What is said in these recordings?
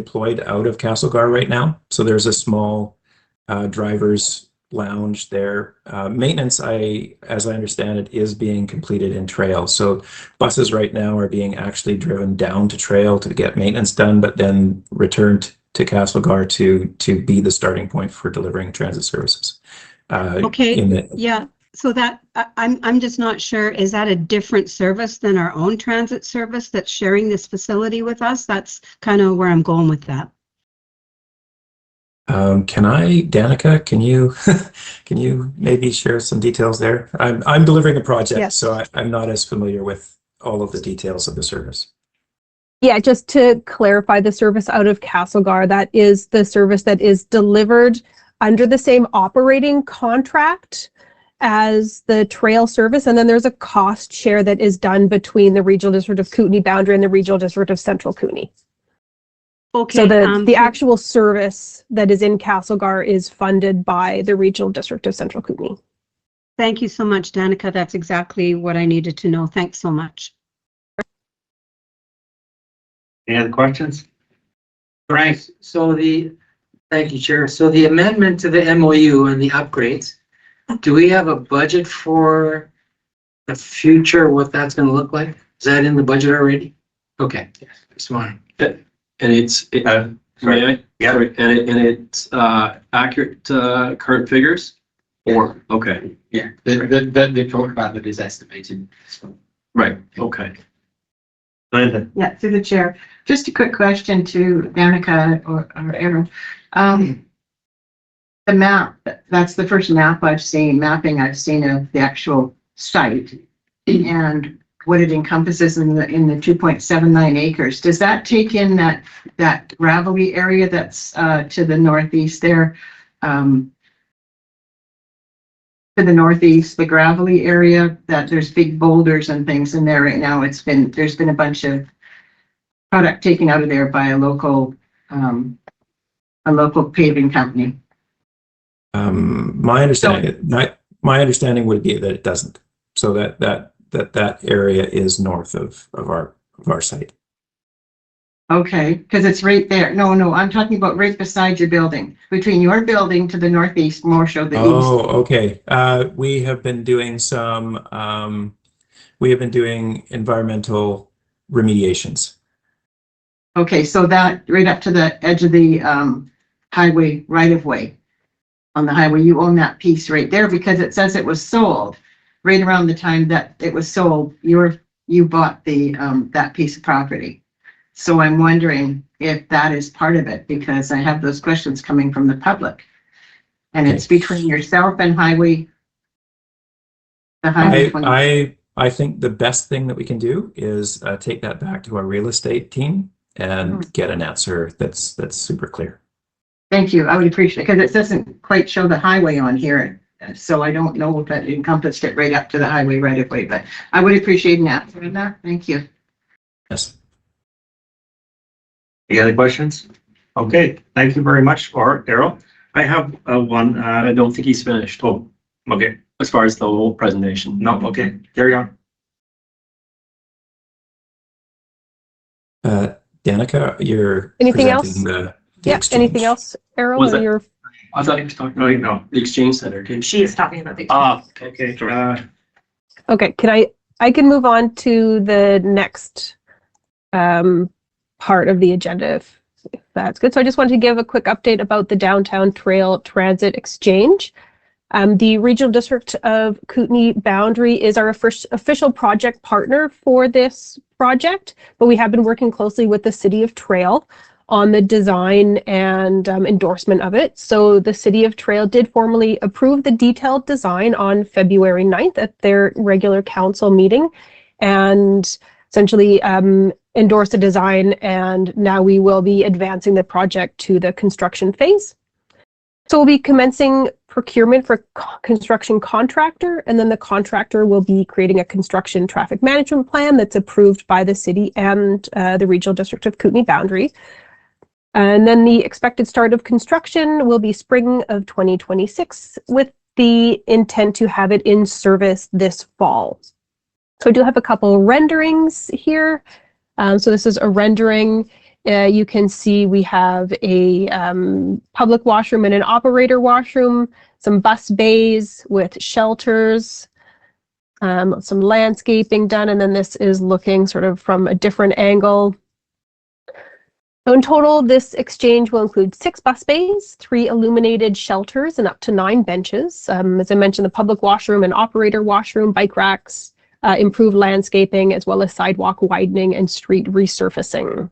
deployed out of Castlegar right now. So there's a small driver's lounge there. Maintenance, as I understand it, is being completed in Trail. So buses right now are being actually driven down to Trail to get maintenance done, but then returned to Castlegar to be the starting point for delivering transit services. Yeah. So that I'm just not sure. Is that a different service than our own transit service that's sharing this facility with us? That's kind of where I'm going with that. Danica, can you maybe share some details there? I'm delivering a project, yes. So I'm not as familiar with all of the details of the service. Yeah, just to clarify, the service out of Castlegar, that is the service that is delivered under the same operating contract as the Trail service, and then there's a cost share that is done between the Regional District of Kootenay Boundary and the Regional District of Central Kootenay. Okay. So the actual service that is in Castlegar is funded by the Regional District of Central Kootenay. Thank you so much, Danica. That's exactly what I needed to know. Thanks so much. Any other questions? Right. So thank you, Chair. So the amendment to the MOU and the upgrades, do we have a budget for the future, what that's going to look like? Is that in the budget already? Okay. It's fine. And it's may I? Yeah. Sorry. And it's accurate current figures? Or okay. Yeah. The total budget is estimated. So. Right. Okay. Linda. Yeah, through the chair. Just a quick question to Danica or Aaron. The map, that's the first mapping I've seen of the actual site and what it encompasses in the 2.79 acres. Does that take in that gravelly area that's to the northeast there? To the northeast, the gravelly area that there's big boulders and things in there right now. There's been a bunch of product taken out of there by a local paving company. My understanding would be that it doesn't. So that area is north of our site. Okay, because it's right there. No, I'm talking about right beside your building, between your building to the northeast, more so the east. Oh, okay. We have been doing environmental remediations. Okay, so that right up to the edge of the highway right of way on the highway, you own that piece right there because it says it was sold right around the time that it was sold. You bought that piece of property. So I'm wondering if that is part of it because I have those questions coming from the public. And okay. It's between yourself and highway. I think the best thing that we can do is take that back to our real estate team and get an answer that's super clear. Thank you. I would appreciate it because it doesn't quite show the highway on here. So I don't know if that encompassed it right up to the highway right of way, but I would appreciate an answer on that. Thank you. Yes. Any other questions? Okay, thank you very much, Errol. I have one. I don't think he's finished. Oh, okay. As far as the whole presentation. No, okay. Carry on. Danica, you're anything else? Anything else, Errol? I thought he was talking about the exchange center. She is talking about the exchange. Okay. Okay, I can move on to the next part of the agenda if that's good. So I just wanted to give a quick update about the Downtown Trail Transit Exchange. The Regional District of Kootenay Boundary is our first official project partner for this project, but we have been working closely with the City of Trail on the design and endorsement of it. So the City of Trail did formally approve the detailed design on February 9th at their regular council meeting and essentially endorse the design, and now we will be advancing the project to the construction phase. So we'll be commencing procurement for construction contractor, and then the contractor will be creating a construction traffic management plan that's approved by the city and the Regional District of Kootenay Boundary. And then the expected start of construction will be spring of 2026 with the intent to have it in service this fall. So I do have a couple renderings here. So this is a rendering You can see we have a public washroom and an operator washroom, some bus bays with shelters, some landscaping done, and then this is looking sort of from a different angle. So in total, this exchange will include 6 bus bays, 3 illuminated shelters, and up to 9 benches. As I mentioned, the public washroom and operator washroom, bike racks, improved landscaping, as well as sidewalk widening and street resurfacing.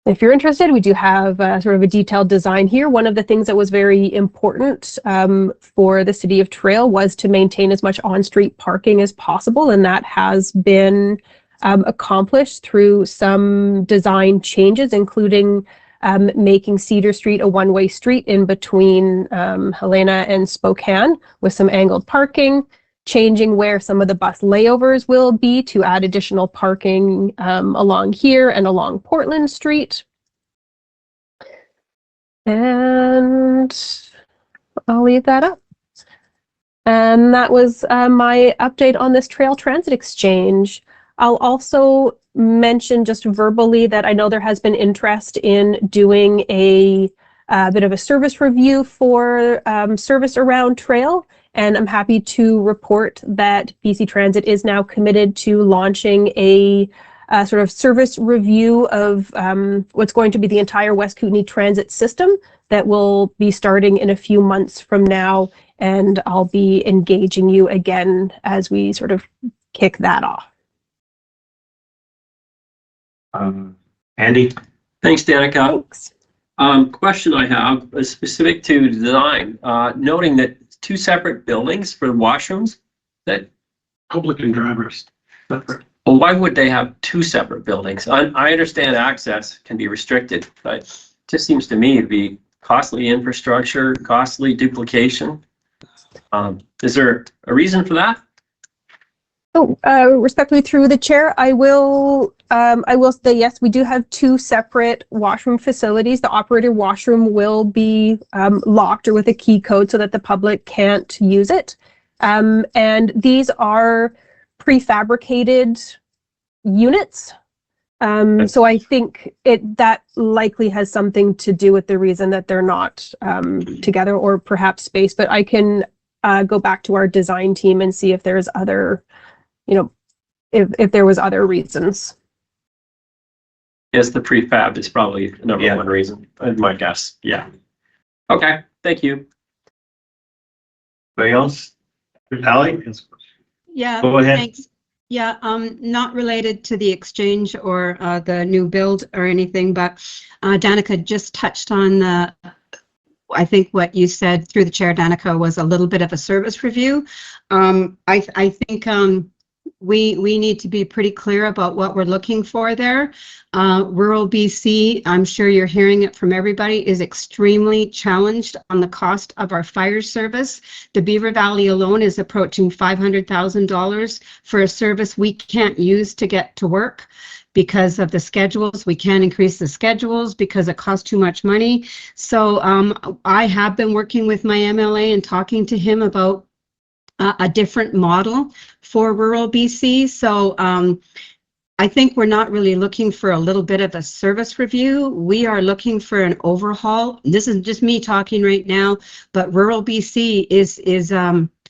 If you're interested, we do have sort of a detailed design here. One of the things that was very important for the City of Trail was to maintain as much on-street parking as possible, and that has been accomplished through some design changes, including making Cedar Street a one-way street in between Helena and Spokane with some angled parking, changing where some of the bus layovers will be to add additional parking along here and along Portland Street. And I'll leave that up. And that was my update on this trail transit exchange. I'll also mention just verbally that I know there has been interest in doing a bit of a service review for service around trail. And I'm happy to report that BC Transit is now committed to launching a sort of service review of what's going to be the entire West Kootenay transit system that will be starting in a few months from now. And I'll be engaging you again as we sort of kick that off. Andy? Thanks, Danica. Thanks. Question I have is specific to design, noting that 2 separate buildings for washrooms that Public and drivers. Separate. well, why would they have 2 separate buildings? I understand access can be restricted, but it just seems to me to be costly infrastructure, costly duplication. Is there a reason for that? Oh, respectfully through the chair, I will say yes, we do have 2 separate washroom facilities. The operator washroom will be locked or with a key code so that the public can't use it. And these are prefabricated units. So I think that likely has something to do with the reason that they're not together, or perhaps space, but I can go back to our design team and see if there's other, if there was other reasons. Yes, the prefab is probably the number one reason, my guess. Yeah. Okay, thank you. Anybody else? Ally? Yeah, Go ahead. thanks. Yeah, not related to the exchange or the new build or anything, but Danica just touched on I think what you said through the chair, Danica, was a little bit of a service review. I think we need to be pretty clear about what we're looking for there. Rural BC, I'm sure you're hearing it from everybody, is extremely challenged on the cost of our fire service. The Beaver Valley alone is approaching $500,000 for a service we can't use to get to work because of the schedules. We can't increase the schedules because it costs too much money. So I have been working with my MLA and talking to him about a different model for rural BC. So I think we're not really looking for a little bit of a service review. We are looking for an overhaul. This is just me talking right now, but rural BC is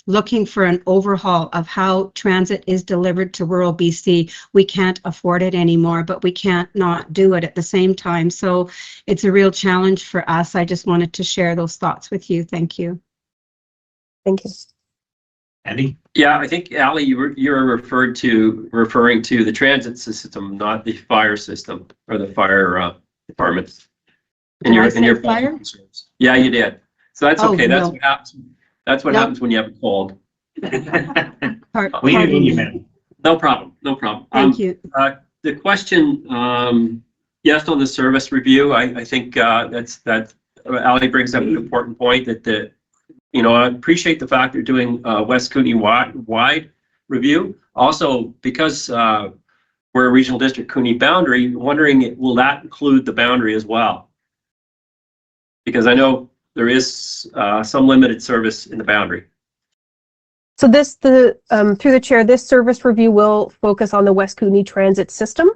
looking for an overhaul of how transit is delivered to rural BC. We can't afford it anymore, but we can't not do it at the same time. So it's a real challenge for us. I just wanted to share those thoughts with you. Thank you. Thank you. Andy? Yeah, I think Ally, you were referring to the transit system, not the fire system or the fire department. Did I say fire? Concerns. Yeah, you did. So that's okay. That's no. what happens. That's what happens when you have a cold. We knew you meant. No problem. No problem. Thank you. The question, yes, on the service review, I think that Ally brings up an important point that I appreciate the fact they're doing West Kootenay wide review. Also, because we're a regional district Kootenay boundary, wondering will that include the boundary as well? Because I know there is some limited service in the boundary. So through the chair, this service review will focus on the West Kootenay transit system.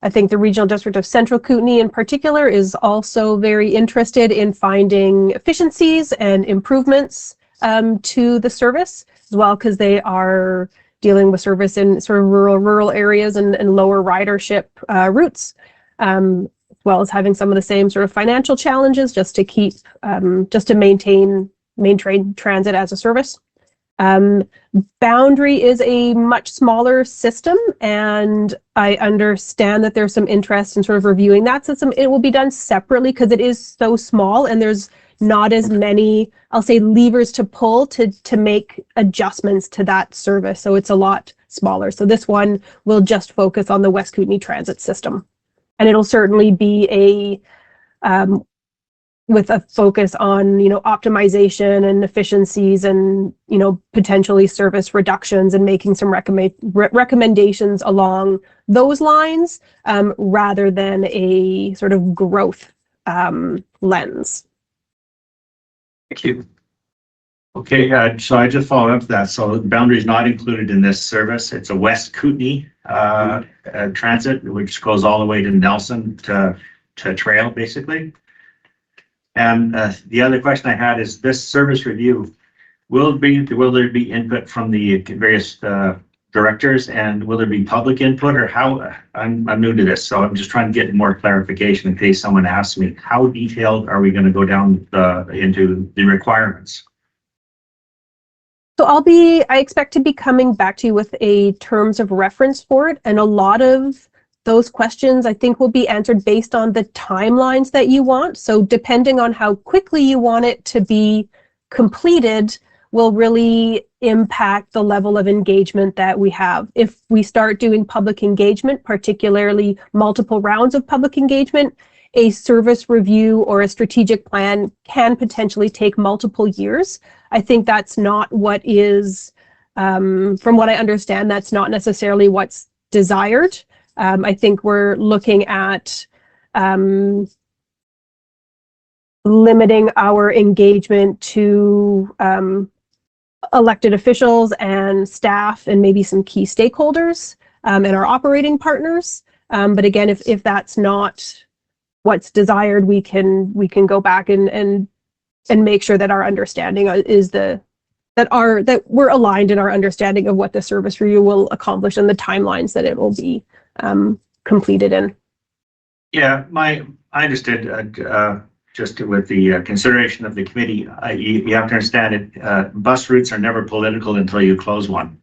I think the Regional District of Central Kootenay in particular is also very interested in finding efficiencies and improvements to the service as well, because they are dealing with service in sort of rural areas and lower ridership routes, as well as having some of the same sort of financial challenges just to keep, just to maintain transit as a service. Boundary is a much smaller system, and I understand that there's some interest in sort of reviewing that system. It will be done separately because it is so small and there's not as many, I'll say, levers to pull to make adjustments to that service. So it's a lot smaller. So this one will just focus on the West Kootenay transit system. And it'll certainly be with a focus on, optimization and efficiencies and, potentially service reductions and making some recommendations along those lines, rather than a sort of growth lens. Thank you. Okay, so I just follow up to that. So Boundary is not included in this service. It's a West Kootenay transit, which goes all the way to Nelson to Trail, basically. And the other question I had is this service review, will there be input from the various directors, and will there be public input, or how? I'm new to this, so I'm just trying to get more clarification in case someone asks me, how detailed are we going to go down into the requirements? So I expect to be coming back to you with a terms of reference for it, and a lot of those questions I think will be answered based on the timelines that you want. So depending on how quickly you want it to be completed will really impact the level of engagement that we have. If we start doing public engagement, particularly multiple rounds of public engagement, a service review or a strategic plan can potentially take multiple years. I think that's not what is, from what I understand, that's not necessarily what's desired. I think we're looking at limiting our engagement to elected officials and staff and maybe some key stakeholders and our operating partners. But again, if that's not what's desired, we can go back and make sure that our understanding is that we're aligned in our understanding of what the service review will accomplish and the timelines that it will be completed in. Yeah, I understood. Just with the consideration of the committee, you have to understand it. Bus routes are never political until you close one,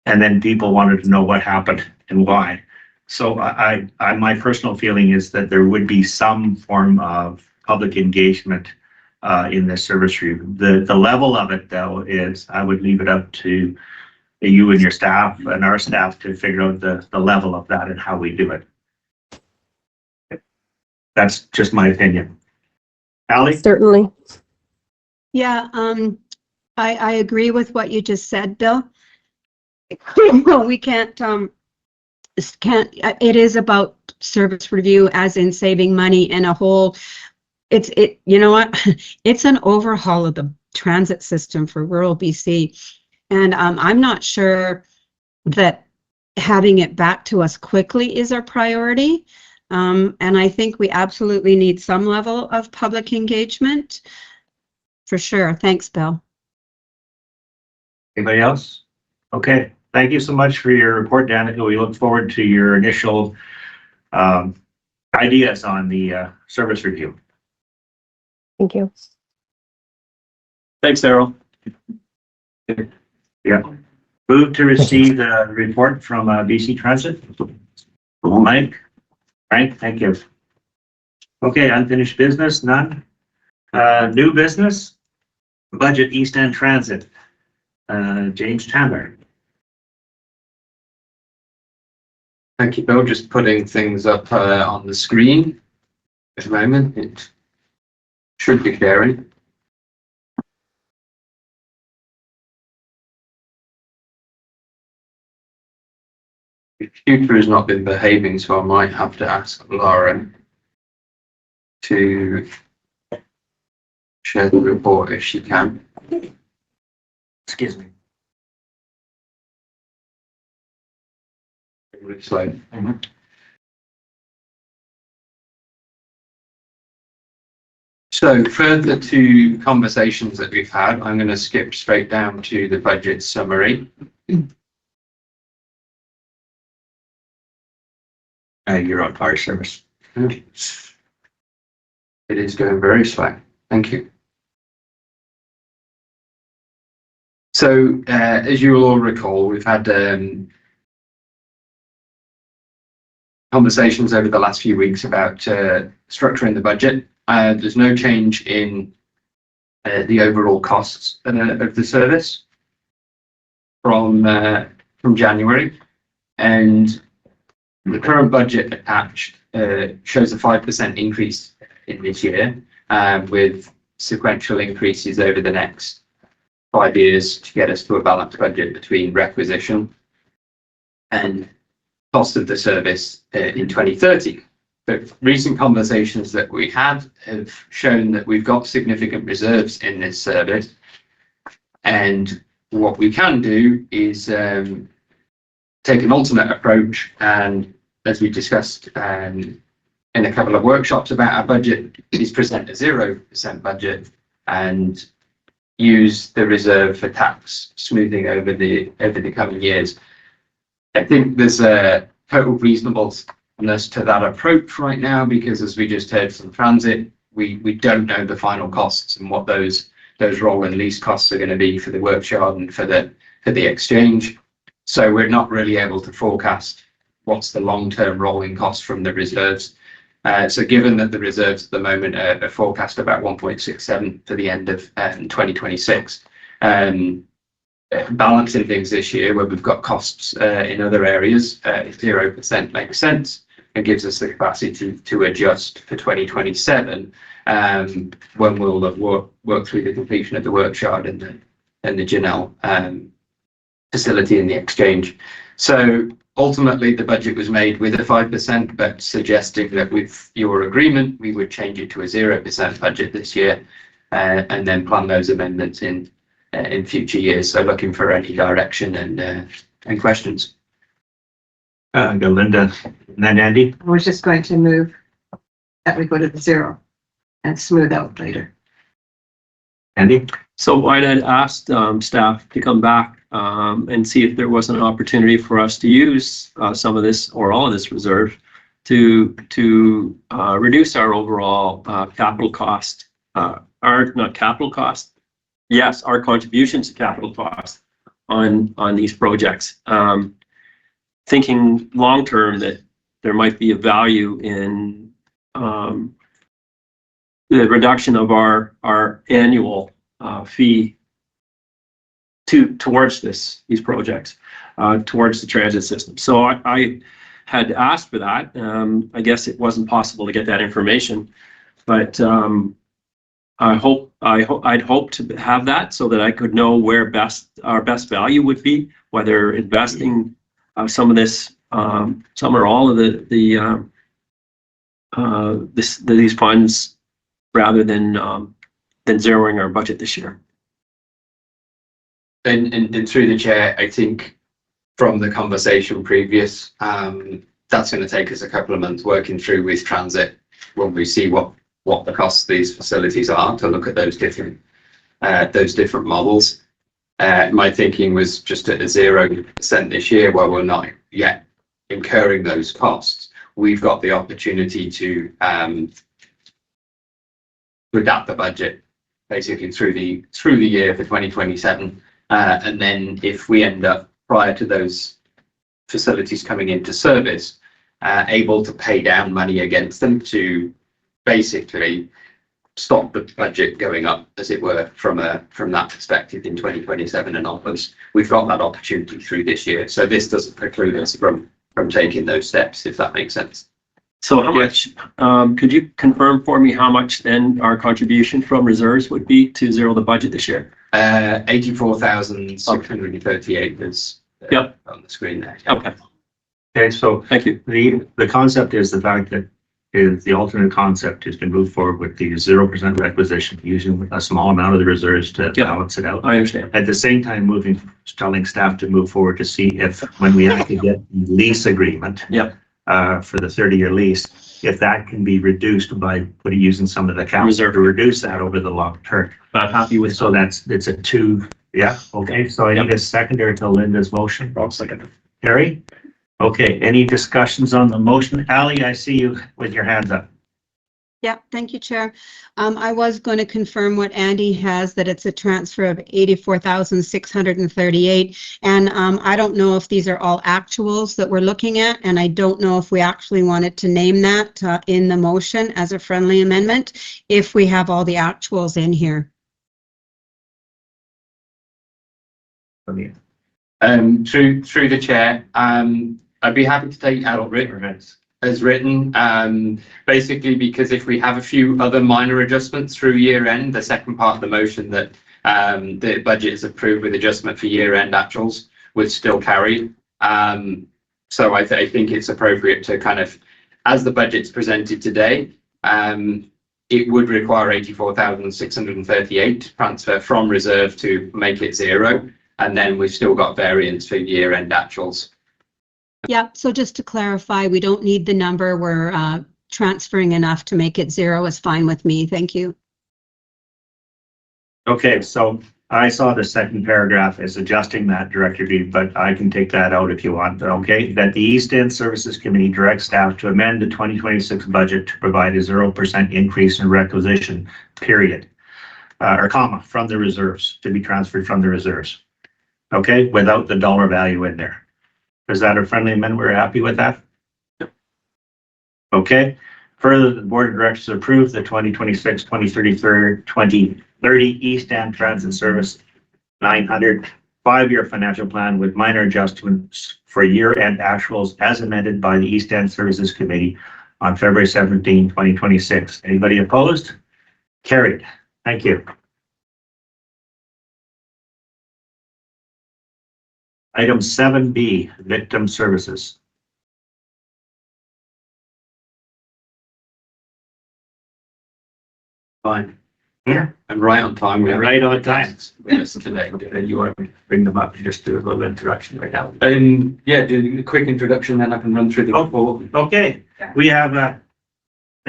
and then people wanted to know what happened and why. So my personal feeling is that there would be some form of public engagement in this service review. The level of it, though, is I would leave it up to you and your staff and our staff to figure out the level of that and how we do it. That's just my opinion. Allie? Certainly. Yeah, I agree with what you just said, Bill. We can't, it is about service review as in saving money in a whole, you know what? It's an overhaul of the transit system for rural BC. And I'm not sure that having it back to us quickly is our priority. And I think we absolutely need some level of public engagement for sure. Thanks, Bill. Anybody else? Okay, thank you so much for your report, Danica. We look forward to your initial ideas on the service review. Thank you. Thanks, Errol. Yeah. Move to receive the report from BC Transit. Mike? Frank, thank you. Okay, unfinished business, none. New business, budget East End Transit. James Chandler. Thank you, Bill. Just putting things up on the screen at the moment. It should be sharing. The computer has not been behaving, so I might have to ask Laura to share the report if she can. Excuse me. Really slow. So further to conversations that we've had, I'm going to skip straight down to the budget summary. You're on fire service. It is going very slow. Thank you. So, as you will all recall, we've had conversations over the last few weeks about structuring the budget. There's no change in the overall costs of the service from January, and the current budget attached shows a 5% increase in this year, with sequential increases over the next 5 years to get us to a balanced budget between requisition and cost of the service in 2030. But recent conversations that we had have shown that we've got significant reserves in this service, and what we can do is take an alternate approach, and as we discussed in a couple of workshops about our budget, is present a 0% budget and use the reserve for tax smoothing over the coming years. I think there's a total reasonableness to that approach right now, because as we just heard from Transit, we don't know the final costs and what those rolling lease costs are going to be for the workshop and for the exchange. So we're not really able to forecast what's the long-term rolling cost from the reserves. So given that the reserves at the moment are forecast about 1.67 for the end of 2026, balancing things this year where we've got costs in other areas, 0% makes sense and gives us the capacity to adjust for 2027 when we'll have worked through the completion of the workshop and the Janelle facility in the exchange. So ultimately, the budget was made with a 5%, but suggesting that with your agreement, we would change it to a 0% budget this year, and then plan those amendments in future years. So looking for any direction and questions. Go Linda, and then Andy. I was just going to move that we go to the 0 and smooth out later. Andy? So I had asked staff to come back and see if there was an opportunity for us to use some of this or all of this reserve to reduce our overall capital cost, our contributions to capital cost on these projects. Thinking long term that there might be a value in the reduction of our annual fee towards these projects, towards the transit system. So I had asked for that. I guess it wasn't possible to get that information, but I'd hope to have that so that I could know where our best value would be, whether investing some of this, some or all of these funds, rather than zeroing our budget this year. And through the chair, I think from the conversation previous, that's going to take us a couple of months working through with Transit when we see what the costs of these facilities are, to look at those different models. My thinking was just at a 0% this year, while we're not yet incurring those costs, we've got the opportunity to adapt the budget basically through the year for 2027. And then if we end up, prior to those facilities coming into service, able to pay down money against them to basically stop the budget going up, as it were, from that perspective in 2027 and onwards. We've got that opportunity through this year. So this doesn't preclude us from taking those steps, if that makes sense. So how much, could you confirm for me how much then our contribution from reserves would be to zero the budget this year? 84,638 is on the screen there. Okay. Okay, so Thank you. the concept is the fact that is the alternate concept is to move forward with the 0% requisition, using a small amount of the reserves to Yeah. balance it out. I understand. At the same time, telling staff to move forward to see if, when we actually get the lease agreement. Yep. For the 30-year lease, if that can be reduced by using some of the capital Reserve. to reduce that over the long term. But happy with. So it's a two, yeah, okay, so I need a seconder to Linda's motion. I'll second. Harry? Okay, any discussions on the motion? Ali, I see you with your hands up. Yeah, thank you, Chair. I was going to confirm what Andy has, that it's a transfer of 84,638. And I don't know if these are all actuals that we're looking at, and I don't know if we actually wanted to name that in the motion as a friendly amendment, if we have all the actuals in here. Through the chair, I'd be happy to take out as written, basically because if we have a few other minor adjustments through year end, the second part of the motion that the budget is approved with adjustment for year end actuals would still carry. So I think it's appropriate to kind of, as the budget's presented today, it would require 84,638 to transfer from reserve to make it 0. And then we've still got variance for year end actuals. Yeah, so just to clarify, we don't need the number. We're transferring enough to make it 0 is fine with me. Thank you. Okay, so I saw the second paragraph as adjusting that, Director Reed, but I can take that out if you want. Okay, that the East End Services Committee directs staff to amend the 2026 budget to provide a 0% increase in requisition, period, or comma, from the reserves, to be transferred from the reserves. Okay, without the dollar value in there. Is that a friendly amendment? We're happy with that? Okay. Further, the Board of Directors approved the 2026, 2030 East End Transit Service 900 5-year financial plan with minor adjustments for year-end actuals as amended by the East End Services Committee on February 17, 2026. Anybody opposed? Carried. Thank you. Item 7B, Victim Services. Fine. Yeah, I'm right on time. We're right on time. Yes, today. You want to bring them up and just do a little introduction right now? Yeah, do a quick introduction, then I can run through the report. Okay, we have a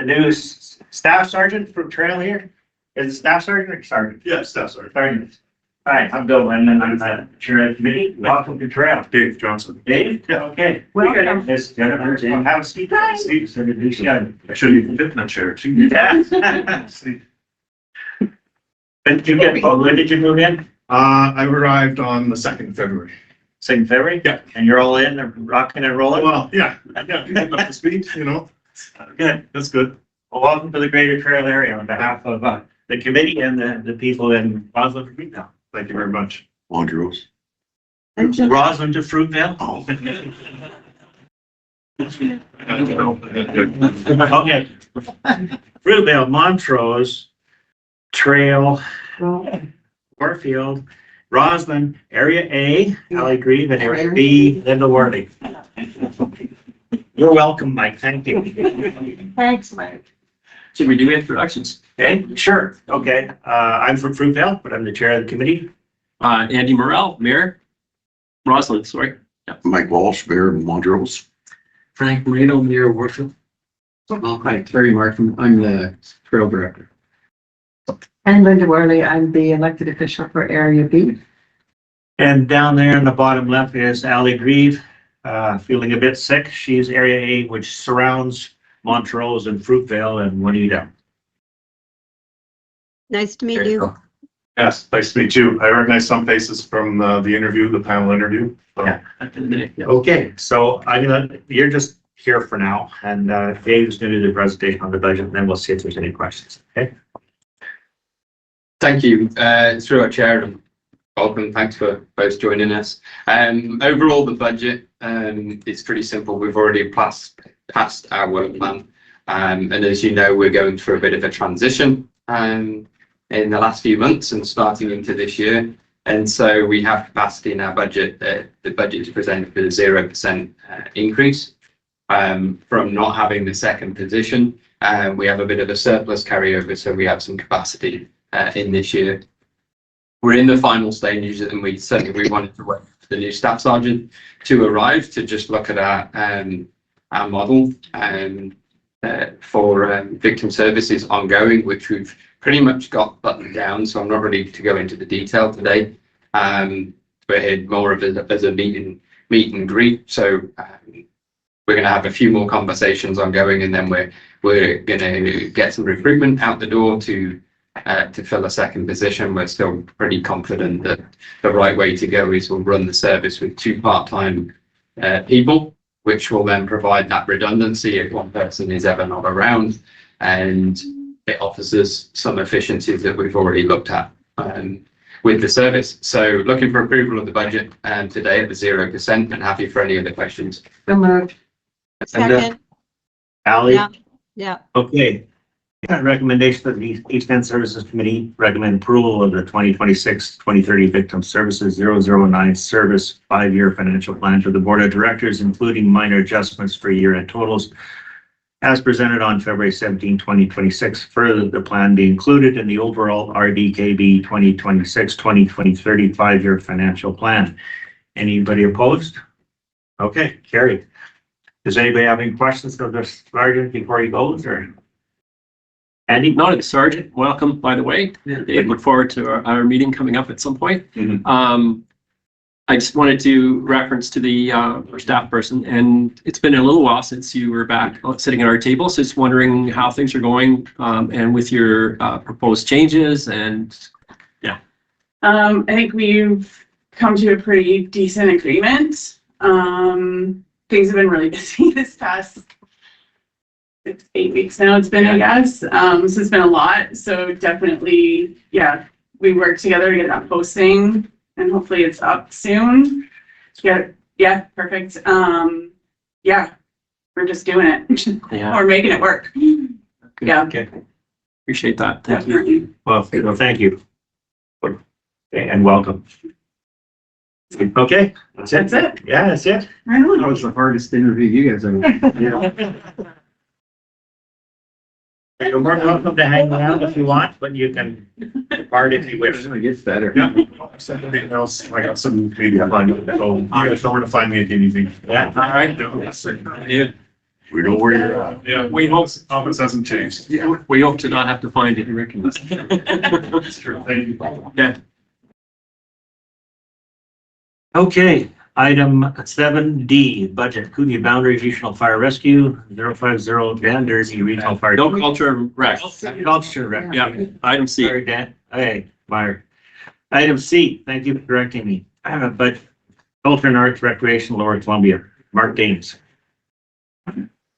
new staff sergeant from Trail here. Is it staff sergeant or sergeant? Yeah, staff sergeant. Sergeant. Hi, I'm Bill Wynn, I'm the chair of the committee. Welcome to Trail. Dave Johnson. Dave? Yeah. Okay. Welcome. Miss Jennifer, have a seat. Steve, so introduce you. I should even fit in that chair. Yeah. When did you move in? I arrived on the 2nd of February. 2nd of February? Yeah. And you're all in, rocking and rolling? Well, yeah, getting up to speed, you know, Good. that's good. Well, welcome to the Greater Trail area on behalf of the committee and the people in Roslyn to Fruitvale. Thank you very much. Wondros. Roslyn to Fruitvale? Oh. Okay. Fruitvale, Montrose, Trail, Warfield, Roslyn, Area A, Ali Grieve, and Area B, Linda Worley. You're welcome, Mike. Thank you. Thanks, Mike. Should we do introductions? Okay, sure. Okay. I'm from Fruitvale, but I'm the chair of the committee. Andy Morrell, Mayor. Roslyn, sorry. Mike Walsh, Mayor of Montrose. Frank Marino, Mayor of Warfield. Hi, Terry Markham. I'm the trail director. And Linda Worley, I'm the elected official for Area B. And down there in the bottom left is Ali Grieve, feeling a bit sick. She's Area A, which surrounds Montrose and Fruitvale and Juanita. Nice to meet you. Yes, nice to meet you. I recognize some faces from the interview, the panel interview. So. Yeah. Okay, so you're just here for now, and Dave's going to do the presentation on the budget, and then we'll see if there's any questions. Okay. Thank you. Through our chair, and welcome. Thanks for both joining us. Overall, the budget is pretty simple. We've already passed our work plan. And as you know, we're going through a bit of a transition in the last few months and starting into this year. And so we have capacity in our budget. The budget is presented with a 0% increase. from not having the second position. We have a bit of a surplus carryover, so we have some capacity in this year. We're in the final stages, and we wanted to wait for the new staff sergeant to arrive to just look at our model for victim services ongoing, which we've pretty much got buttoned down. So I'm not ready to go into the detail today. But more of as a meet and greet. So we're going to have a few more conversations ongoing, and then we're going to get some recruitment out the door to fill a second position. We're still pretty confident that the right way to go is we'll run the service with 2 part-time people, which will then provide that redundancy if one person is ever not around, and it offers us some efficiencies that we've already looked at with the service. So looking for approval of the budget today at the 0%, and happy for any other questions. So moved. Second, Ally? yeah. Okay. Recommendation of the East End Services Committee recommend approval of the 2026-2030 Victim Services 009 Service 5-year financial plan to the Board of Directors, including minor adjustments for year-end totals as presented on February 17, 2026. Further, the plan be included in the overall RDKB 2026-2030 5-year financial plan. Anybody opposed? Okay, carried. Does anybody have any questions of the sergeant before he goes, or? Andy? Not Sergeant, welcome, by the way. Dave, look forward to our meeting coming up at some point. I just wanted to reference to the our staff person, and it's been a little while since you were back sitting at our table. So just wondering how things are going and with your proposed changes, and yeah. I think we've come to a pretty decent agreement. Things have been really busy this past 8 weeks now. It's been, I guess. So it's been a lot. So definitely, yeah, we work together to get that posting, and hopefully it's up soon. Yeah, perfect. Yeah, we're just doing it. Yeah. We're making it work. Yeah. Okay. Appreciate that. Thank you. Definitely. Well, thank you. Okay, and welcome. Okay, that's it. That's it. Yeah, that's it. Right on. That was the hardest interview you guys ever. You're more than welcome to hang around if you want, but you can depart if you wish. It gets better. Yeah. Something else, I got some maybe on you, so you guys know where to find me if anything. Yeah. All right. Yeah. We know where you're at. Yeah. We hope Office hasn't changed. Yeah, we hope to not have to find it, Rick. That's true. Thank you. Yeah. Okay, item 7D, budget, Kootenai Boundary Regional Fire Rescue, 050 Dan Jersey Regional Fire. No culture rec. Culture rec. Yeah, item C. Sorry, Dan. Hey, Meyer. Item C, thank you for correcting me. But Culture and Arts Recreation, Lower Columbia, Mark Dames.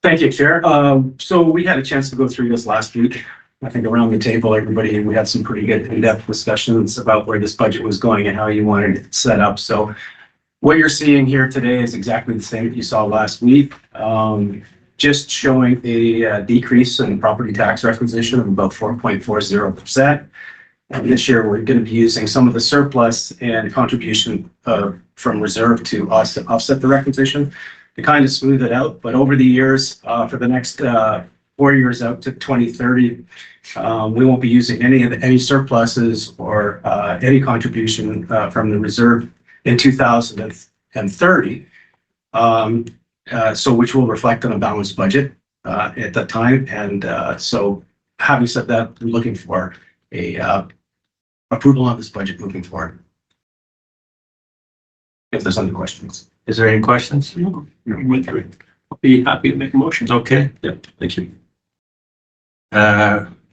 Thank you, Chair. So we had a chance to go through this last week. I think around the table, everybody, we had some pretty good in-depth discussions about where this budget was going and how you wanted it set up. So what you're seeing here today is exactly the same that you saw last week. Just showing a decrease in property tax requisition of about 4.40%. And this year, we're going to be using some of the surplus and contribution from reserve to offset the requisition to kind of smooth it out. But over the years, for the next 4 years out to 2030, we won't be using any surpluses or any contribution from the reserve in 2030. So which will reflect on a balanced budget at that time. And so having said that, we're looking for a approval on this budget moving forward. If there's any questions. Is there any questions? No. I'll be happy to make a motion. Okay. Yep, thank you.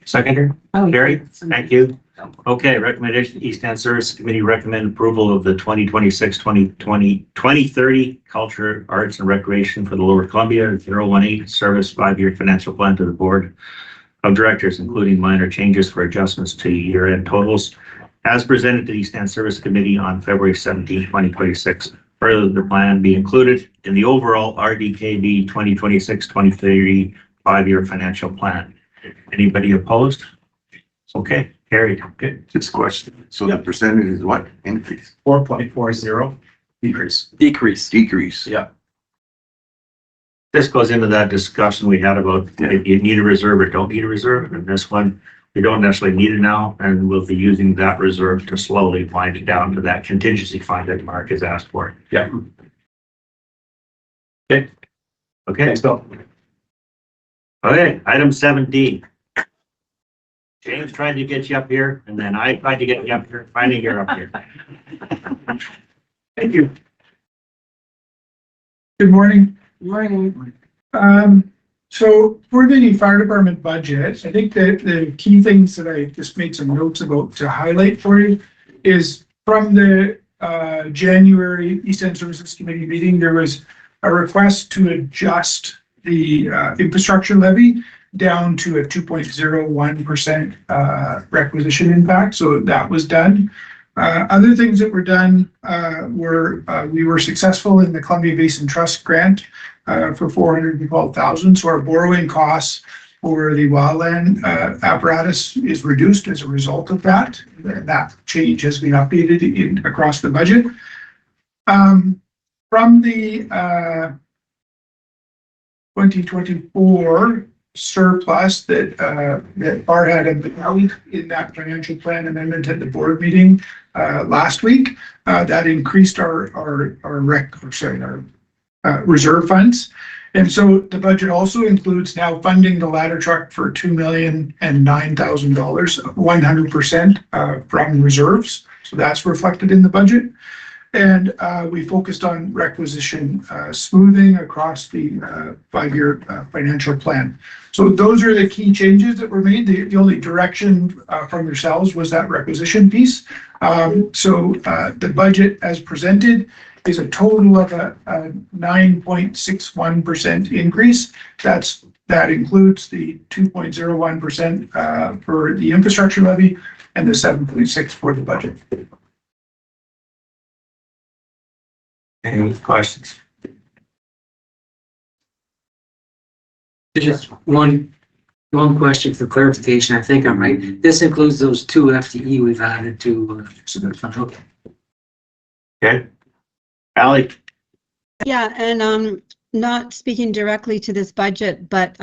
Seconder? Gary? Thank you. Okay, recommendation, East End Service Committee recommend approval of the 2026-2030 Culture, Arts and Recreation for the Lower Columbia 018 Service 5-year financial plan to the Board of Directors, including minor changes for adjustments to year-end totals as presented to the East End Service Committee on February 17, 2026. Further, the plan be included in the overall RDKB 2026-2030 5-year financial plan. Anybody opposed? Okay, carried. Good. Just a question. So the percentage is what? Increase? 4.40 decrease. Decrease. Decrease? Yeah. this goes into that discussion we had about if you need a reserve or don't need a reserve. And this one, we don't necessarily need it now, and we'll be using that reserve to slowly wind it down to that contingency fund that Mark has asked for. Yeah. Okay. Okay, let's go. Okay, item 7D. James tried to get you up here, and then I tried to get you up here. Finally, you're up here. Thank you. Good morning. Morning. So for the fire department budget, I think that the key things that I just made some notes about to highlight for you is from the January East End Services Committee meeting, there was a request to adjust the infrastructure levy down to a 2.01% requisition impact. So that was done. Other things that were done were we were successful in the Columbia Basin Trust grant for $412,000. So our borrowing costs for the wildland apparatus is reduced as a result of that. That change has been updated across the budget. From the 2024 surplus that Bar had held in that financial plan amendment at the board meeting last week, that increased our reserve funds. And so the budget also includes now funding the ladder truck for $2,009,000, 100% from reserves. So that's reflected in the budget. And we focused on requisition smoothing across the 5-year financial plan. So those are the key changes that were made. The only direction from yourselves was that requisition piece. So the budget as presented is a total of a 9.61% increase. That includes the 2.01% for the infrastructure levy and the 7.6 for the budget. Any questions? Just one question for clarification. I think I'm right. This includes those 2 FTE we've added to. Okay. Okay. Ally? Yeah, and not speaking directly to this budget, but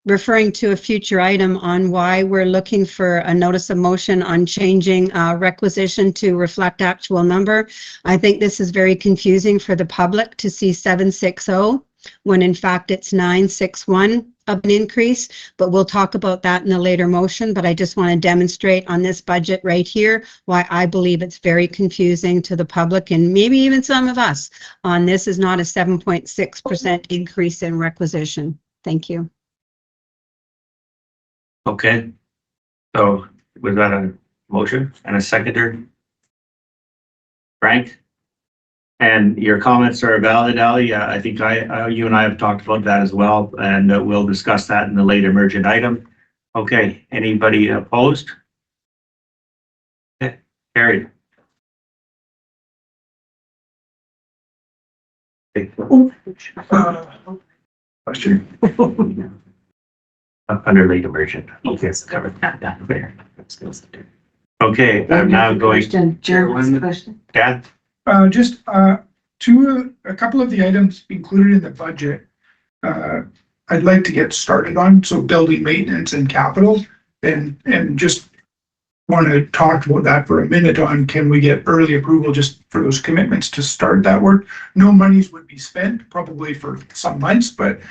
referring to a future item on why we're looking for a notice of motion on changing requisition to reflect actual number. I think this is very confusing for the public to see 760 when in fact it's 961 of an increase, but we'll talk about that in a later motion. But I just want to demonstrate on this budget right here why I believe it's very confusing to the public and maybe even some of us on this is not a 7.6% increase in requisition. Thank you. Okay. So was that a motion and a seconder? Frank? And your comments are valid, Ally. I think you and I have talked about that as well, and we'll discuss that in the late emergent item. Okay, anybody opposed? Okay, carried. Question. Under late emergent. Okay, it's covered. There. Okay, I'm now going. Chairman's question. Dad? Just a couple of the items included in the budget, I'd like to get started on. So building maintenance and capital, and just want to talk about that for a minute on can we get early approval just for those commitments to start that work. No monies would be spent probably for some months, but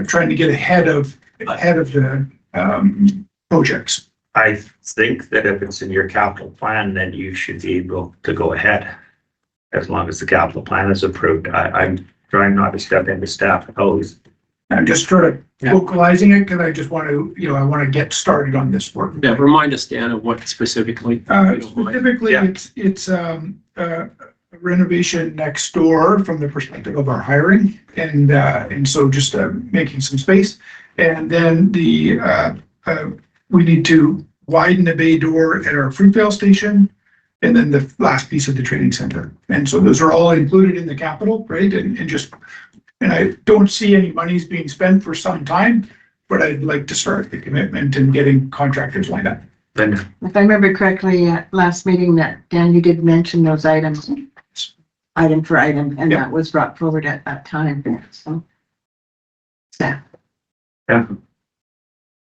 trying to get ahead of the projects. I think that if it's in your capital plan, then you should be able to go ahead. As long as the capital plan is approved. I'm trying not to step into staff toes. I'm just sort of localizing it because I just want to, I want to get started on this work. Yeah, remind us, Dan, of what specifically. Specifically, it's a renovation next door from the perspective of our hiring, and so just making some space, and then we need to widen the bay door at our Fruitvale station. And then the last piece of the training center. And so those are all included in the capital, right? And I don't see any monies being spent for some time, but I'd like to start the commitment and getting contractors lined up. If I remember correctly, at last meeting that Dan, you did mention those items. item for item, and Yep. that was brought forward at that time, so. Yeah.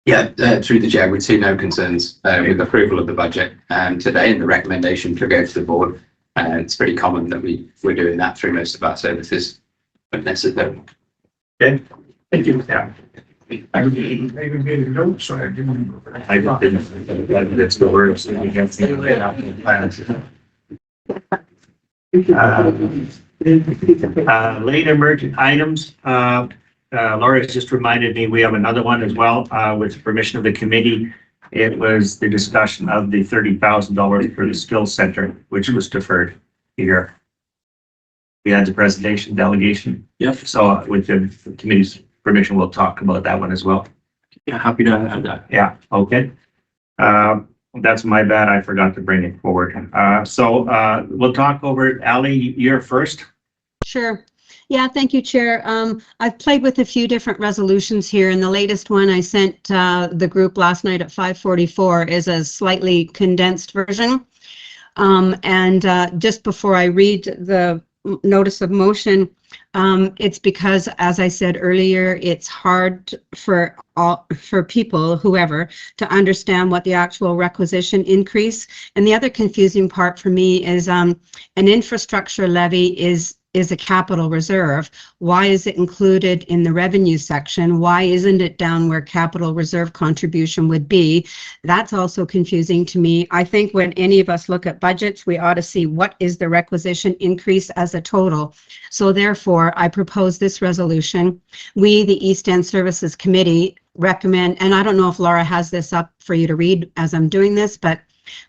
Yeah, through the chair, we'd see no concerns with approval of the budget today and the recommendation to go to the board. It's pretty common that we're doing that through most of our services, but necessary. Okay, thank you. Yeah. I just didn't. That's the word. So we have to lay it out in the plans. Late emergent items. Laura just reminded me, we have another one as well, with permission of the committee. It was the discussion of the $30,000 for the skills center, which was deferred here. We had the presentation delegation. Yep. So with the committee's permission, we'll talk about that one as well. Yeah, happy to have that. Yeah, okay. That's my bad. I forgot to bring it forward. So we'll talk over it. Ali, you're first. Sure. Yeah, thank you, Chair. I've played with a few different resolutions here, and the latest one I sent the group last night at 5:44 is a slightly condensed version. Just before I read the notice of motion, it's because, as I said earlier, it's hard for people, whoever, to understand what the actual requisition increase. And the other confusing part for me is an infrastructure levy is a capital reserve. Why is it included in the revenue section? Why isn't it down where capital reserve contribution would be? That's also confusing to me. I think when any of us look at budgets, we ought to see what is the requisition increase as a total. So therefore, I propose this resolution. We, the East End Services Committee, recommend, and I don't know if Laura has this up for you to read as I'm doing this, but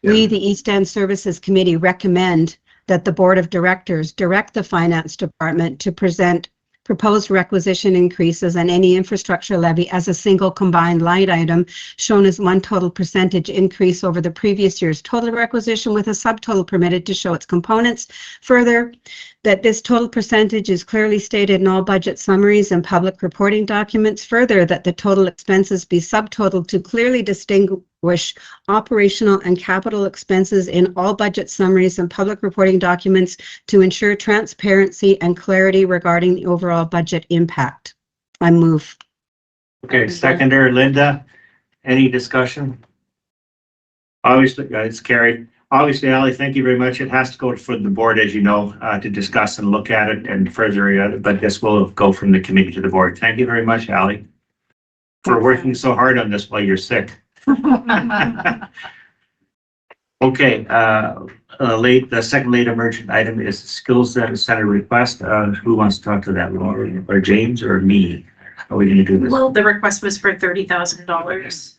we, the East End Services Committee, recommend that the Board of Directors direct the Finance Department to present proposed requisition increases and any infrastructure levy as a single combined line item shown as one total percentage increase over the previous year's total requisition with a subtotal permitted to show its components. Further, that this total percentage is clearly stated in all budget summaries and public reporting documents. Further, that the total expenses be subtotaled to clearly distinguish operational and capital expenses in all budget summaries and public reporting documents to ensure transparency and clarity regarding the overall budget impact. I move. Okay, seconder, Linda, any discussion? Obviously, it's carried. Obviously, Ali, thank you very much. It has to go for the board, as you know, to discuss and look at it and further, but this will go from the committee to the board. Thank you very much, Ali, for working so hard on this while you're sick. Okay, the second late emergent item is skills center request. Who wants to talk to that, Laura or James or me? How are we going to do this? Well, the request was for $30,000,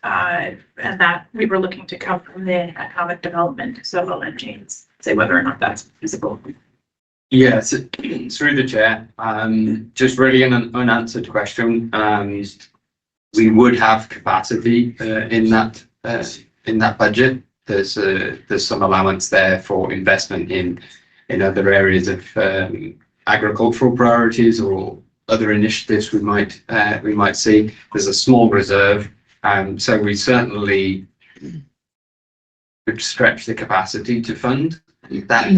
and that we were looking to come from the economic development. So I'll let James say whether or not that's feasible. Yes, through the chair. Just really an unanswered question. We would have capacity in that budget. There's some allowance there for investment in other areas of agricultural priorities or other initiatives we might see. There's a small reserve, so we certainly could stretch the capacity to fund that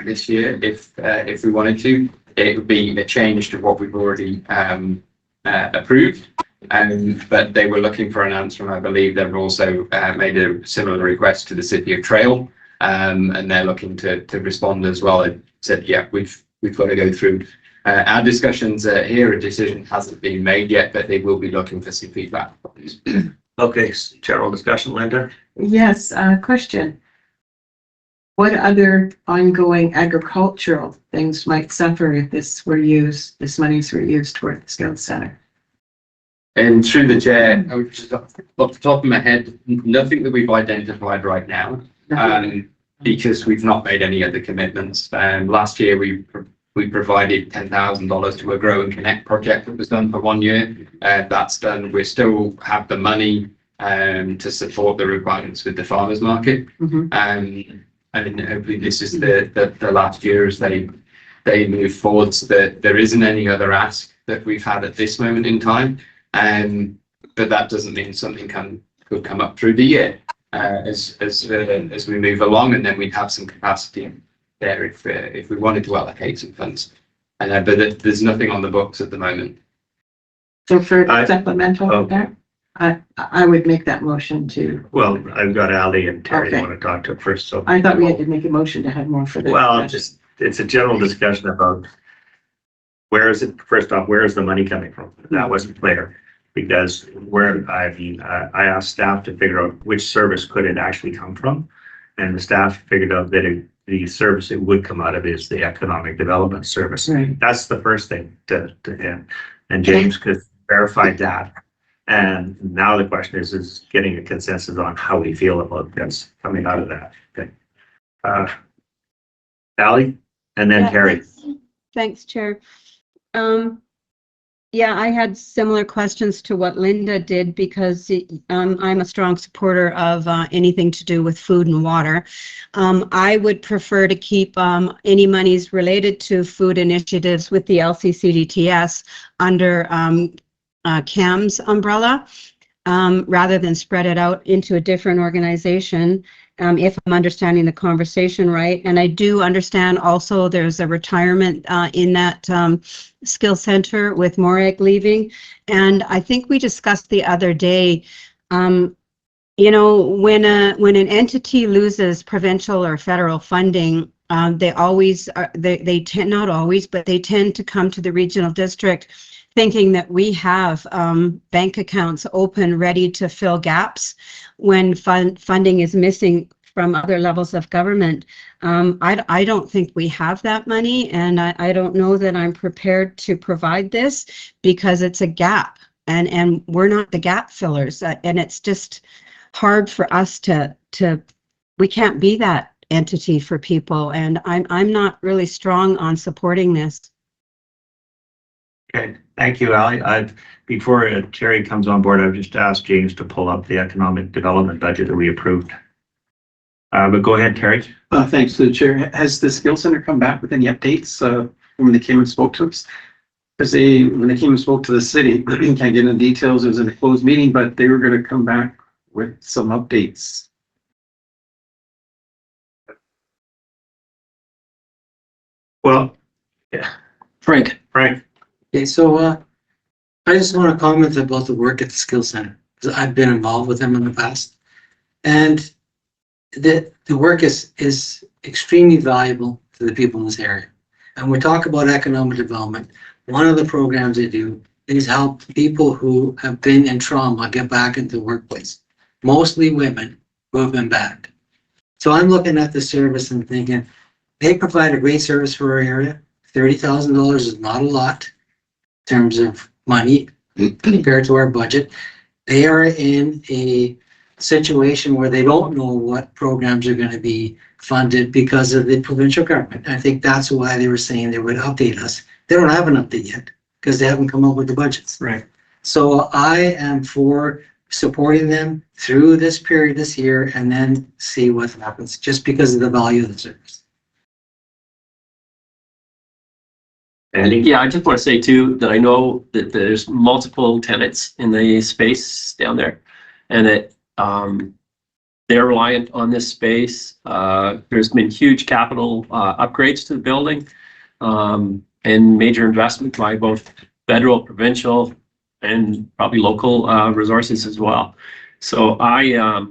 this year if we wanted to. It would be a change to what we've already approved. But they were looking for an answer, and I believe they've also made a similar request to the City of Trail, and they're looking to respond as well. And said, yeah, we've got to go through our discussions here. A decision hasn't been made yet, but they will be looking for some feedback. Okay, general discussion, Linda. Yes, question. What other ongoing agricultural things might suffer if this monies were used toward the skills center? And through the chair, I would just off the top of my head, nothing that we've identified right now, because we've not made any other commitments. Last year we provided $10,000 to a Grow and Connect project that was done for 1 year. That's done. We still have the money to support the requirements with the farmers market. And hopefully this is the last year as they move forward, so that there isn't any other ask that we've had at this moment in time. But that doesn't mean something could come up through the year as we move along, and then we'd have some capacity there if we wanted to allocate some funds. And but there's nothing on the books at the moment. So for I- supplemental, oh. there, I would make that motion to, Well, I've got Ally and Terry Okay. want to talk to first, so. I thought we had to make a motion to have more for the. Well, it's a general discussion about where is it, first off, where is the money coming from? That wasn't clear. Because I asked staff to figure out which service could it actually come from. And the staff figured out that the service it would come out of is the economic development service. Right. That's the first thing and James could verify that. And now the question is getting a consensus on how we feel about this coming out of that. Okay. Ally and then Yeah, Terry. Thanks, Chair. Yeah, I had similar questions to what Linda did because I'm a strong supporter of anything to do with food and water. I would prefer to keep any monies related to food initiatives with the LCCDTS under CAM's umbrella rather than spread it out into a different organization. If I'm understanding the conversation right. And I do understand also there's a retirement in that skill center with Morag leaving. And I think we discussed the other day, you know, when an entity loses provincial or federal funding, they always are, they tend, not always, but they tend to come to the regional district thinking that we have bank accounts open, ready to fill gaps when funding is missing from other levels of government. I don't think we have that money, and I don't know that I'm prepared to provide this because it's a gap, and we're not the gap fillers, and it's just hard for us to we can't be that entity for people, and I'm not really strong on supporting this. Okay, thank you, Ally. Before Terry comes on board, I've just asked James to pull up the economic development budget that we approved. But go ahead, Terry. Thanks to the chair. Has the skill center come back with any updates when they came and spoke to us? Because when they came and spoke to the city, can't get into details. It was in a closed meeting, but they were going to come back with some updates. Well, yeah, Frank. Okay, so I just want to comment about the work at the Skill Center, because I've been involved with them in the past. And the work is extremely valuable to the people in this area. And we talk about economic development. One of the programs they do is help people who have been in trauma get back into the workplace, mostly women who have been battered. So I'm looking at the service and thinking, they provide a great service for our area. $30,000 is not a lot in terms of money compared to our budget. They are in a situation where they don't know what programs are going to be funded because of the provincial government. I think that's why they were saying they would update us. They don't have an update yet because they haven't come up with the budgets. Right. So I am for supporting them through this period this year and then see what happens just because of the value of the service. Yeah, I just want to say too, that I know that there's multiple tenants in the space down there and that they're reliant on this space. There's been huge capital upgrades to the building and major investment by both federal, provincial, and probably local resources as well. So I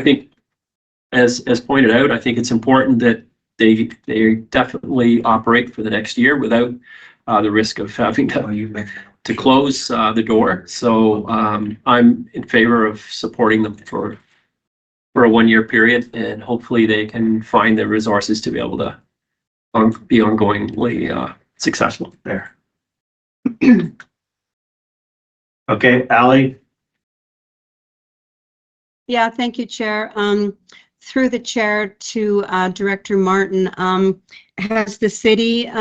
think, as pointed out, I think it's important that they definitely operate for the next year without the risk of having to close the door. So I'm in favor of supporting them for a 1-year period, and hopefully they can find the resources to be able to be ongoingly successful there. Okay, Ally. Yeah, thank you, Chair. Through the chair to Director Martin, has the city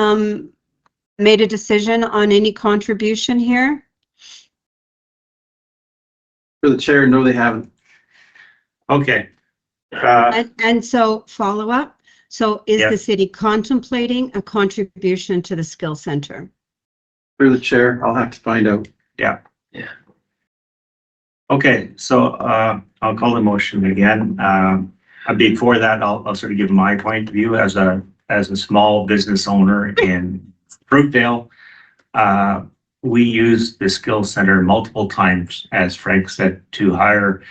made a decision on any contribution here? For the chair, no, they haven't. Okay. And so follow up. So is Yeah. the city contemplating a contribution to the skill center? For the chair, I'll have to find out. Yeah. Yeah. Okay, so I'll call the motion again. Before that, I'll sort of give my point of view as a small business owner in Fruitdale. We use the skills center multiple times, as Frank said, to hire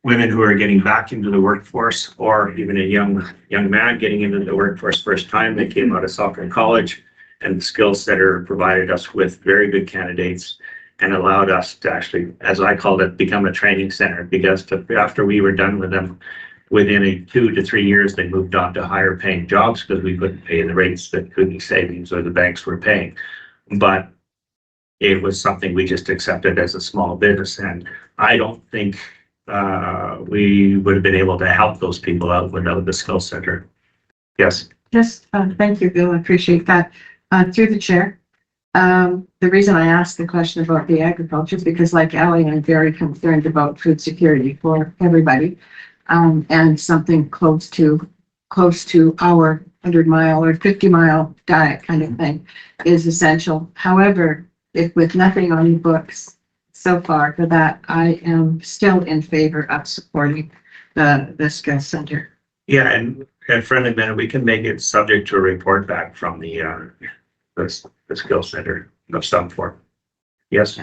women who are getting back into the workforce, or even a young man getting into the workforce first time. They came out of soccer college, and the skills center provided us with very good candidates and allowed us to actually, as I called it, become a training center, because after we were done with them, within 2 to 3 years, they moved on to higher paying jobs because we couldn't pay the rates that Kootenai Savings or the banks were paying. But it was something we just accepted as a small business, and I don't think we would have been able to help those people out without the skill center. Yes. Just, thank you, Bill. I appreciate that. Through the chair. The reason I asked the question about the agriculture is because, like Ally, I'm very concerned about food security for everybody. And something close to our 100-mile or 50-mile diet kind of thing is essential. However, if with nothing on the books so far for that, I am still in favor of supporting the skill center. Yeah, and friendly amendment, we can make it subject to a report back from the skill center of some form. Yes.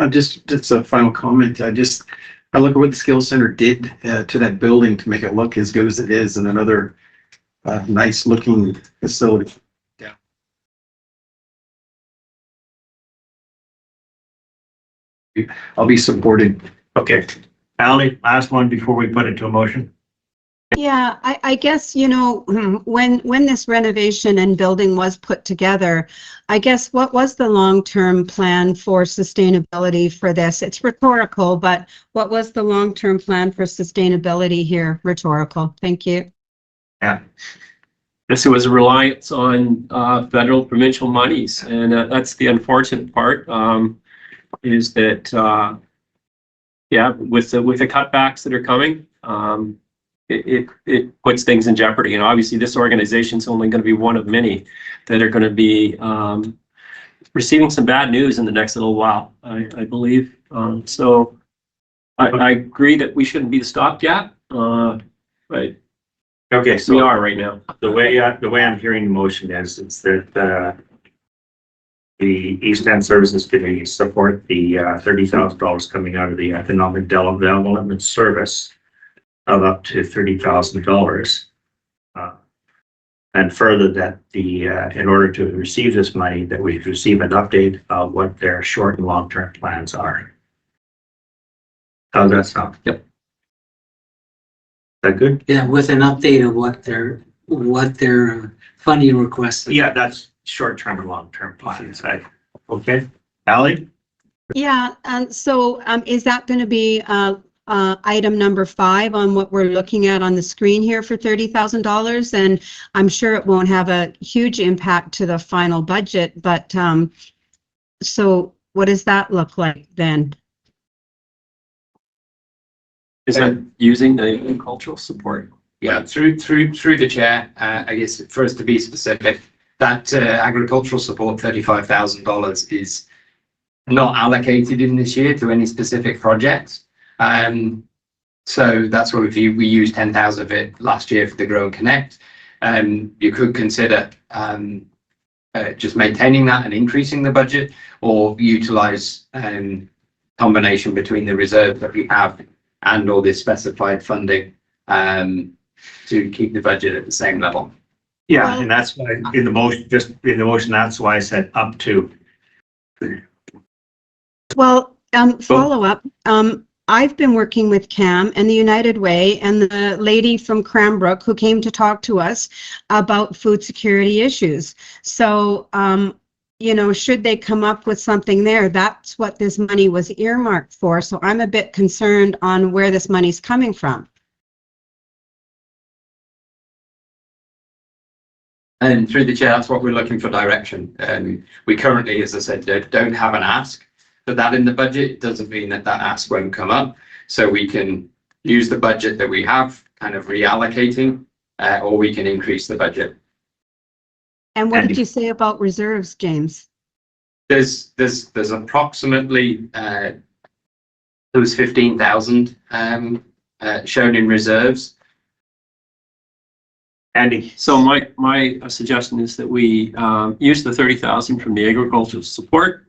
Just a final comment. I look at what the skills center did to that building to make it look as good as it is, and another nice looking facility. Yeah. I'll be supporting. Okay. Ally, last one before we put it to a motion. Yeah, I guess, when this renovation and building was put together, I guess what was the long-term plan for sustainability for this? It's rhetorical, but what was the long-term plan for sustainability here? Rhetorical. Thank you. Yeah. Yes, it was a reliance on federal provincial monies, and that's the unfortunate part. Is that with the cutbacks that are coming, it puts things in jeopardy. And obviously, this organization is only going to be one of many that are going to be receiving some bad news in the next little while, I believe. So I agree that we shouldn't be the stopgap, but okay, so we are right now. The way I'm hearing the motion is that the East End Services Committee support the $30,000 coming out of the Economic Development Service of up to $30,000. And further, that in order to receive this money, that we receive an update of what their short and long-term plans are. How's that sound? Yep. Is that good? Yeah, with an update of what their funding requests. Yeah, that's short-term and long-term plans. Okay. Ally? Yeah, so is that going to be item number 5 on what we're looking at on the screen here for $30,000? And I'm sure it won't have a huge impact to the final budget, but so what does that look like then? Is that using the cultural support? Yeah, through the chair, I guess for us to be specific, that agricultural support, $35,000, is not allocated in this year to any specific projects. So that's what we used 10,000 of it last year for the Grow and Connect. You could consider just maintaining that and increasing the budget, or utilize combination between the reserve that we have and all this specified funding to keep the budget at the same level. Yeah, and that's why in the motion, that's why I said up to. Well, follow up. I've been working with CAM and the United Way and the lady from Cranbrook who came to talk to us about food security issues. So, should they come up with something there, that's what this money was earmarked for. So I'm a bit concerned on where this money's coming from. And through the chair, that's what we're looking for direction. We currently, as I said, don't have an ask for that in the budget. It doesn't mean that ask won't come up. So we can use the budget that we have, kind of reallocating, or we can increase the budget. And what did you say about reserves, James? There's approximately there was 15,000 shown in reserves. Andy? So my suggestion is that we use the 30,000 from the agricultural support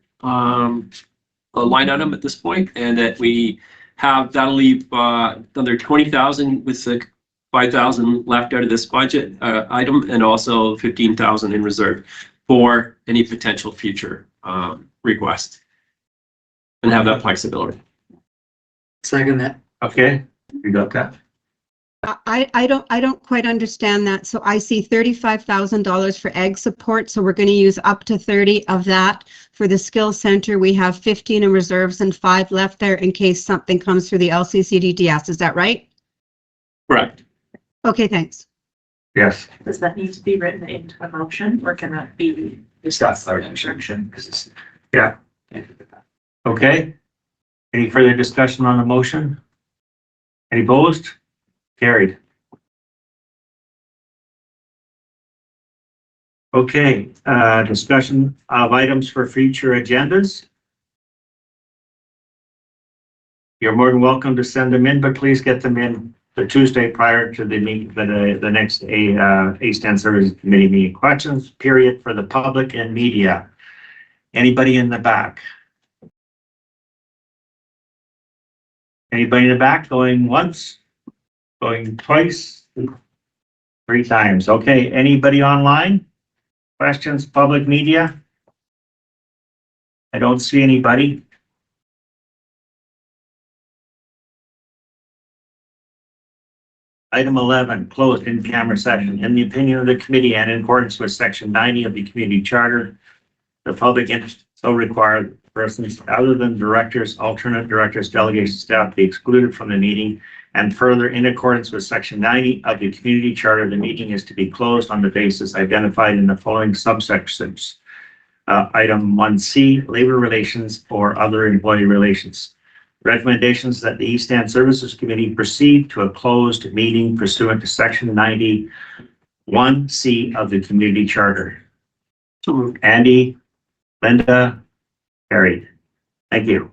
a line item at this point, and that we have, that'll leave another 20,000 with the 5,000 left out of this budget item, and also 15,000 in reserve for any potential future request, and have that flexibility. Second that. Okay, you got that? I don't quite understand that. So I see $35,000 for ag support. So we're going to use up to 30 of that. For the skills center, we have 15 in reserves and 5 left there in case something comes through the LCCDDS. Is that right? Correct. Okay, thanks. Yes. Does that need to be written into a motion or can that be discussed in a section? Yeah. Okay. Any further discussion on the motion? Any opposed? Carried. Okay, discussion of items for future agendas. You're more than welcome to send them in, but please get them in the Tuesday prior to the next A-Stand Services Committee meeting. Questions, period, for the public and media. Anybody in the back? Anybody in the back going once? Going twice? 3 times. Okay, anybody online? Questions, public media? I don't see anybody. Item 11, closed in-camera session. In the opinion of the committee and in accordance with section 90 of the community charter, the public interest so required persons other than directors, alternate directors, delegation staff be excluded from the meeting. And further, in accordance with section 90 of the community charter, the meeting is to be closed on the basis identified in the following subsections. Item 1C, labor relations or other employee relations. Recommendations that the East End Services Committee proceed to a closed meeting pursuant to section 91C of the community charter. So moved. Andy, Linda, carried. Thank you.